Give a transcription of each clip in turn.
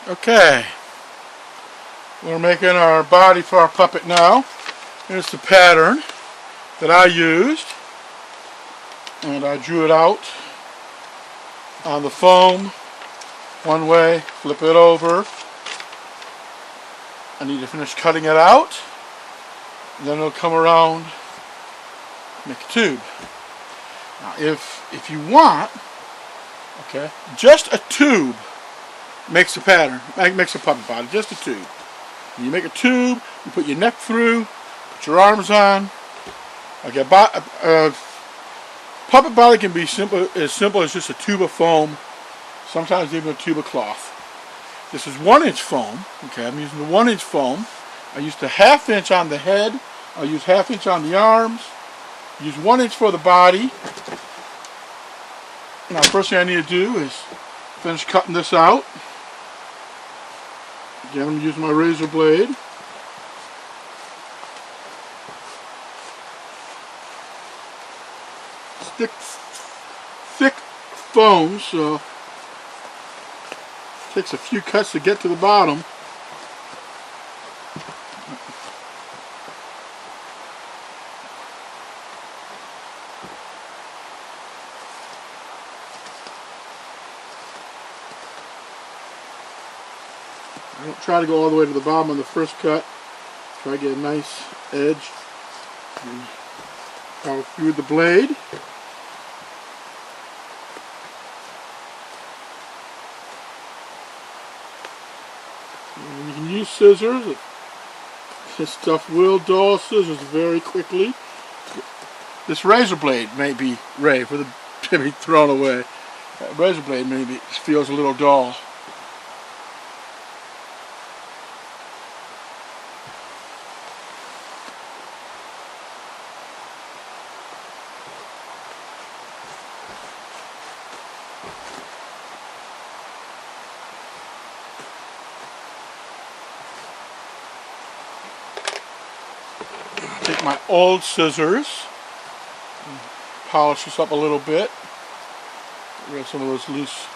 Okay, we're making our body for our puppet now. Here's the pattern that I used, and I drew it out on the foam one way, flip it over. I need to finish cutting it out, and then it'll come around, make a tube. Now if you want, okay, just a tube makes a pattern, makes a puppet body, just a tube. And you make a tube, you put your neck through, put your arms on. Okay, puppet body can be simple as just a tube of foam, sometimes even a tube of cloth. This is 1-inch foam. Okay, I'm using the 1-inch foam. I used a 1/2 inch on the head. I'll use 1/2 inch on the arms. Use 1 inch for the body. Now, first thing I need to do is finish cutting this out. Again, I'm using my razor blade. Thick foam, so it takes a few cuts to get to the bottom. I don't try to go all the way to the bottom on the first cut. Try to get a nice edge and power through the blade. And you can use scissors. This stuff will dull scissors very quickly. This razor blade may be ready for to be thrown away. That razor blade maybe feels a little dull. Take my old scissors and polish this up a little bit. Get rid of some of those loose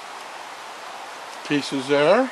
pieces there.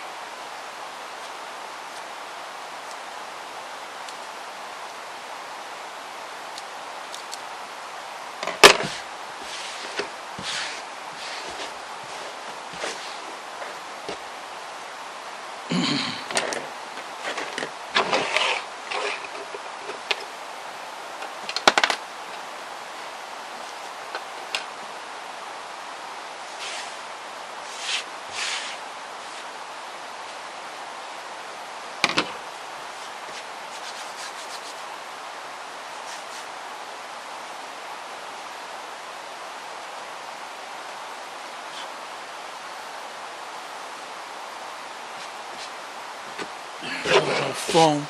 Foam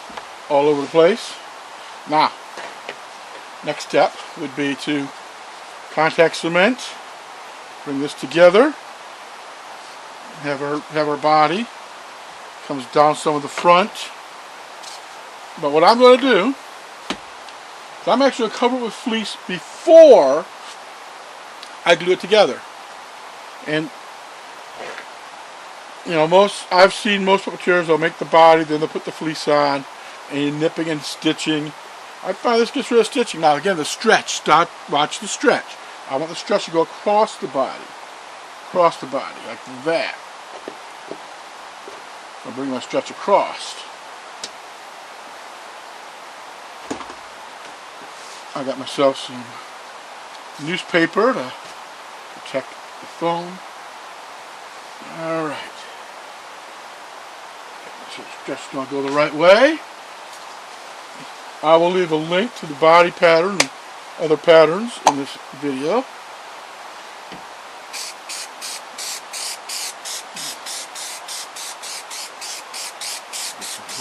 all over the place. Now, next step would be to contact cement, bring this together, have our body, comes down some of the front. But what I'm going to do is I'm actually going to cover it with fleece before I glue it together. And you know, I've seen most puppeteers, they'll make the body, then they'll put the fleece on, and you're nipping and stitching. I find this gets rid of stitching. Now again, the stretch, watch the stretch. I want the stretch to go across the body, like that. I'll bring my stretch across. I got myself some newspaper to protect the foam. Alright. So the stretch is going to go the right way. I will leave a link to the body pattern and other patterns in this video.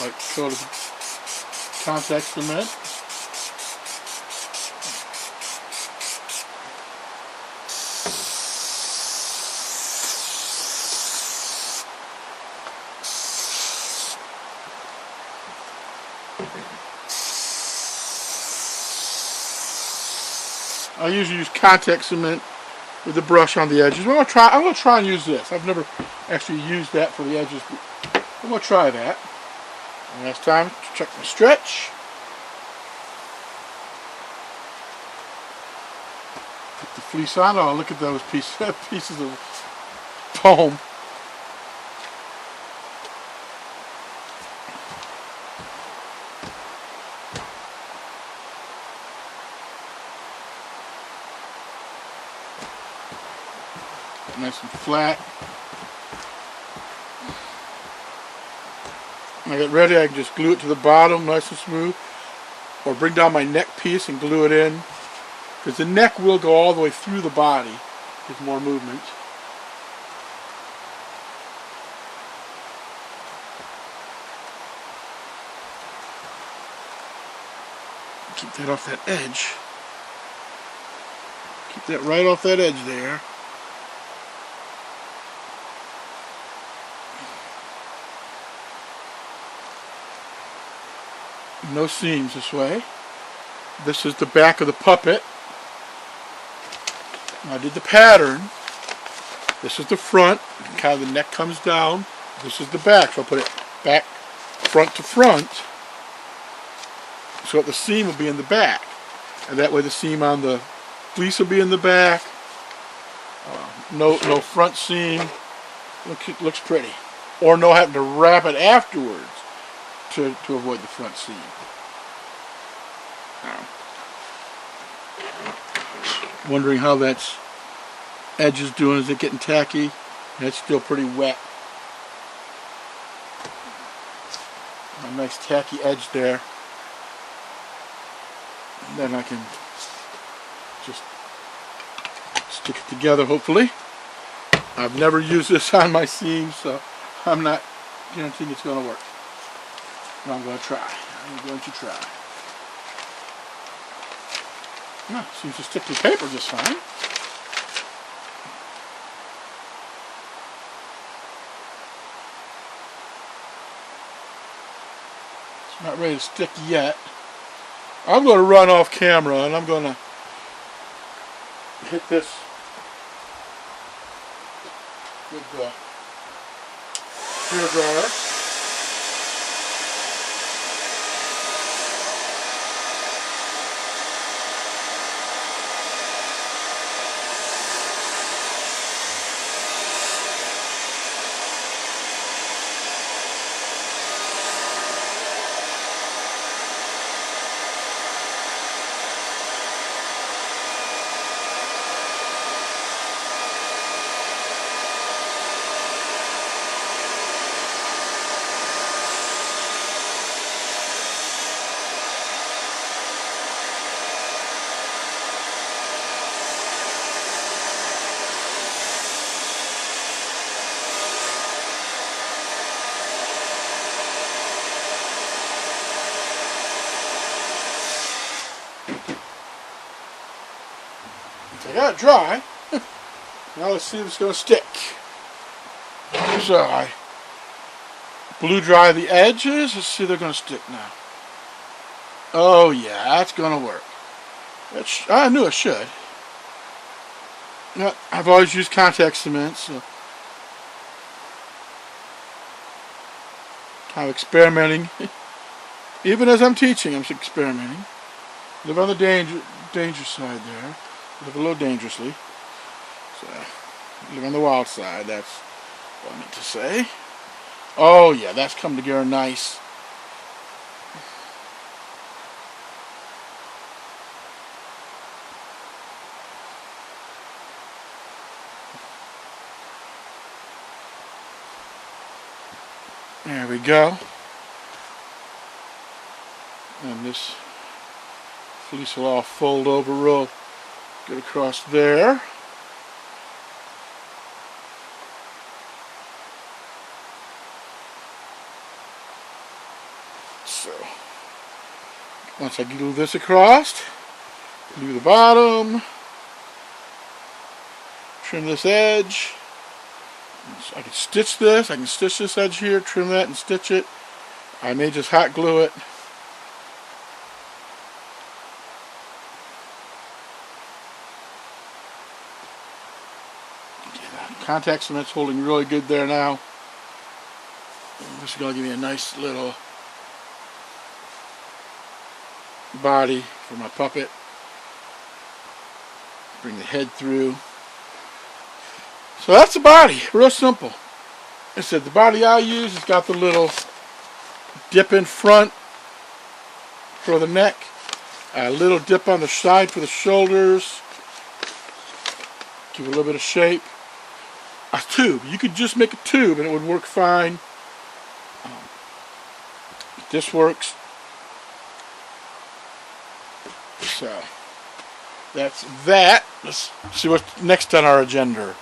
Light coat of contact cement. I usually use contact cement with the brush on the edges. I'm going to try and use this. I've never actually used that for the edges I'm going to try that. And last time to check my stretch. Put the fleece on. Oh, look at those pieces of foam. Nice and flat. When I get ready, I can just glue it to the bottom nice and smooth, or bring down my neck piece and glue it in, because the neck will go all the way through the body. There's more movement. Keep that off that edge. Keep that right off that edge there. No seams this way. This is the back of the puppet. I did the pattern. This is the front. Kind of the neck comes down. This is the back. So I'll put it back, front to front. So that the seam will be in the back. And that way the seam on the fleece will be in the back. No front seam. Looks pretty. Or no having to wrap it afterwards to avoid the front seam. Wondering how that edge is doing. Is it getting tacky? It's still pretty wet. A nice tacky edge there. And then I can just stick it together, hopefully. I've never used this on my seams, so I'm not guaranteeing it's going to work. But I'm going to try. No, seems to stick to paper just fine. It's not ready to stick yet. I'm going to run off camera and I'm going to hit this with the hairdryer. I got it dry. Now let's see if it's going to stick. So I blew dry the edges. Let's see if they're going to stick now. Oh yeah, that's going to work. I knew it should. I've always used contact cement, so I'm experimenting. Even as I'm teaching, I'm experimenting. Live on the danger side there. Live a little dangerously. So, live on the wild side, that's what I meant to say. Oh yeah, that's come together nice. There we go. And this fleece will all fold over real good across there. So, once I glue this across, glue the bottom, trim this edge. So I can stitch this. I can stitch this edge here, trim that and stitch it. I may just hot glue it. Contact cement's holding really good there now. This is going to give me a nice little body for my puppet. Bring the head through. So that's the body, real simple. Like I said, the body I use has got the little dip in front for the neck, a little dip on the side for the shoulders, give it a little bit of shape. A tube, you could just make a tube and it would work fine. This works. So that's that. Let's see what's next on our agenda.